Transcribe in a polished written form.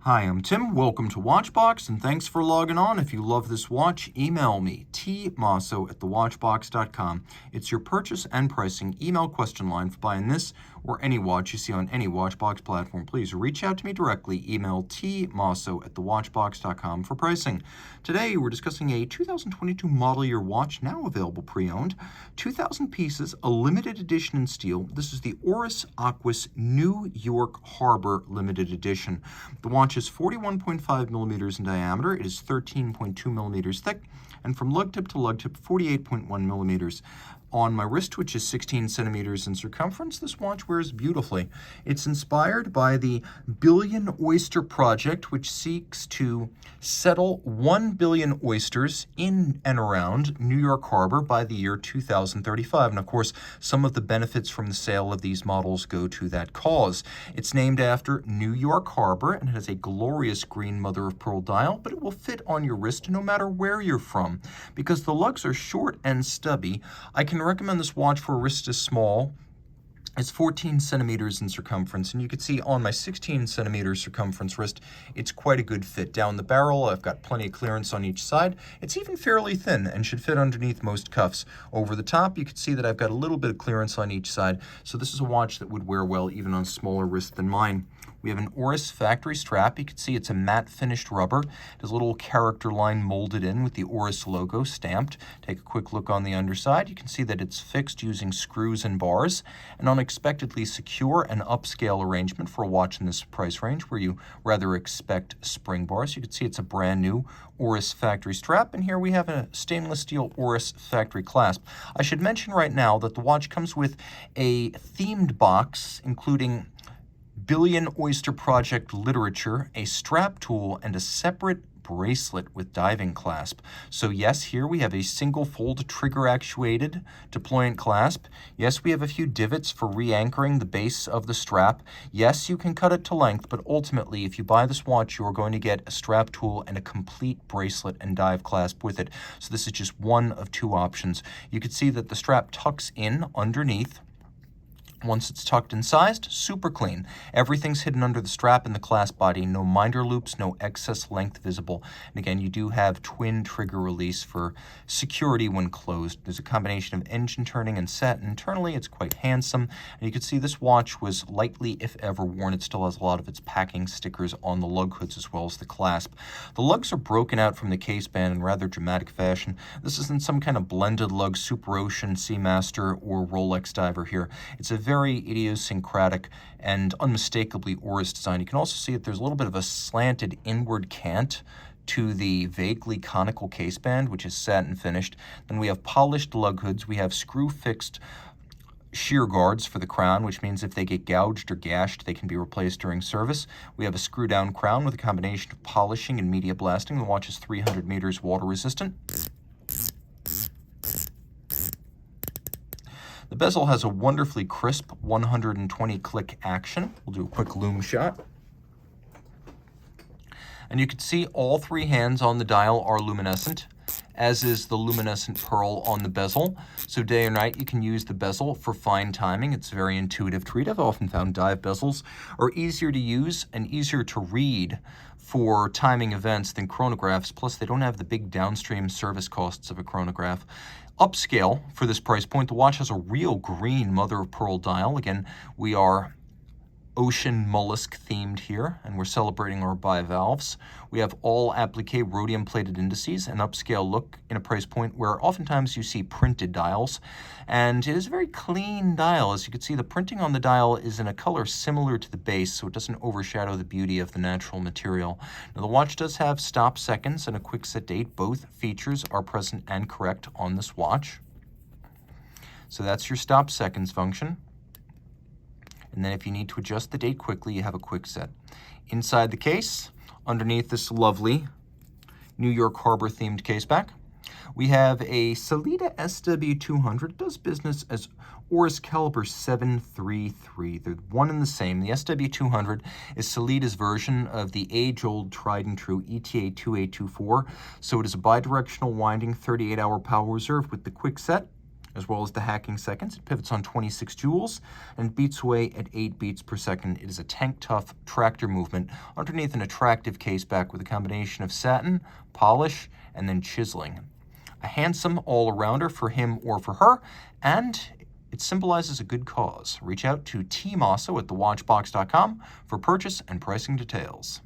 Hi, I'm Tim. Welcome to Watchbox, and thanks for logging on. If you love this watch, email me, tmosso@thewatchbox.com. It's your purchase and pricing email question line for buying this or any watch you see on any Watchbox platform. Please reach out to me directly. Email tmosso@thewatchbox.com for pricing. Today, we're discussing a 2022 model year watch, now available pre-owned. 2,000 pieces, a limited edition in steel. This is the Oris Aquis New York Harbor limited edition. The watch is 41.5 millimeters in diameter. It is 13.2 millimeters thick, and from lug tip to lug tip, 48.1 millimeters. On my wrist, which is 16 centimeters in circumference, this watch wears beautifully. It's inspired by the Billion Oyster Project, which seeks to settle 1 billion oysters in and around New York Harbor by the year 2035. And of course, some of the benefits from the sale of these models go to that cause. It's named after New York Harbor and has a glorious green mother-of-pearl dial, but it will fit on your wrist no matter where you're from. Because the lugs are short and stubby, I can recommend this watch for a wrist as small as 14 centimeters in circumference, and you can see on my 16 centimeter circumference wrist, it's quite a good fit. Down the barrel, I've got plenty of clearance on each side. It's even fairly thin and should fit underneath most cuffs. Over the top, you can see that I've got a little bit of clearance on each side, so this is a watch that would wear well even on a smaller wrist than mine. We have an Oris factory strap. You can see it's a matte finished rubber. There's a little character line molded in with the Oris logo stamped. Take a quick look on the underside. You can see that it's fixed using screws and bars. An unexpectedly secure and upscale arrangement for a watch in this price range where you rather expect spring bars. You can see it's a brand new Oris factory strap, and here we have a stainless steel Oris factory clasp. I should mention right now that the watch comes with a themed box including Billion Oyster Project literature, a strap tool, and a separate bracelet with diving clasp. So yes, here we have a single fold trigger actuated deployant clasp. Yes, we have a few divots for re-anchoring the base of the strap. Yes, you can cut it to length, but ultimately if you buy this watch, you're going to get a strap tool and a complete bracelet and dive clasp with it. So this is just one of two options. You can see that the strap tucks in underneath. Once it's tucked and sized, super clean. Everything's hidden under the strap and the clasp body. No minder loops, no excess length visible. And again, you do have twin trigger release for security when closed. There's a combination of engine turning and set. Internally, it's quite handsome. And you can see this watch was lightly, if ever, worn. It still has a lot of its packing stickers on the lug hoods as well as the clasp. The lugs are broken out from the case band in rather dramatic fashion. This isn't some kind of blended lug Super Ocean, Seamaster, or Rolex diver here. It's a very idiosyncratic and unmistakably Oris design. You can also see that there's a little bit of a slanted inward cant to the vaguely conical case band, which is satin finished. Then we have polished lug hoods. We have screw-fixed shear guards for the crown, which means if they get gouged or gashed, they can be replaced during service. We have a screw-down crown with a combination of polishing and media blasting. The watch is 300 meters water resistant. The bezel has a wonderfully crisp 120 click action. We'll do a quick loom shot. And you can see all three hands on the dial are luminescent, as is the luminescent pearl on the bezel. So day or night, you can use the bezel for fine timing. It's very intuitive to read. I've often found dive bezels are easier to use and easier to read for timing events than chronographs. Plus, they don't have the big downstream service costs of a chronograph. Upscale for this price point, the watch has a real green mother-of-pearl dial. Again, we are ocean mollusk themed here, and we're celebrating our bivalves. We have all applique rhodium plated indices, an upscale look in a price point where oftentimes you see printed dials, and it is a very clean dial. As you can see, the printing on the dial is in a color similar to the base, so it doesn't overshadow the beauty of the natural material. Now, the watch does have stop seconds and a quick set date. Both features are present and correct on this watch. So that's your stop seconds function. And then if you need to adjust the date quickly, you have a quick set. Inside the case, underneath this lovely New York Harbor themed case back, we have a Sellita SW200. It does business as Oris Caliber 733. They're one and the same. The SW200 is Sellita's version of the age-old tried and true ETA 2824. So it is a bidirectional winding 38-hour power reserve with the quick set as well as the hacking seconds. It pivots on 26 joules and beats away at 8 beats per second. It is a tank-tough tractor movement underneath an attractive case back with a combination of satin, polish, and then chiseling. A handsome all-arounder for him or for her, and it symbolizes a good cause. Reach out to Team Mosso at thewatchbox.com for purchase and pricing details.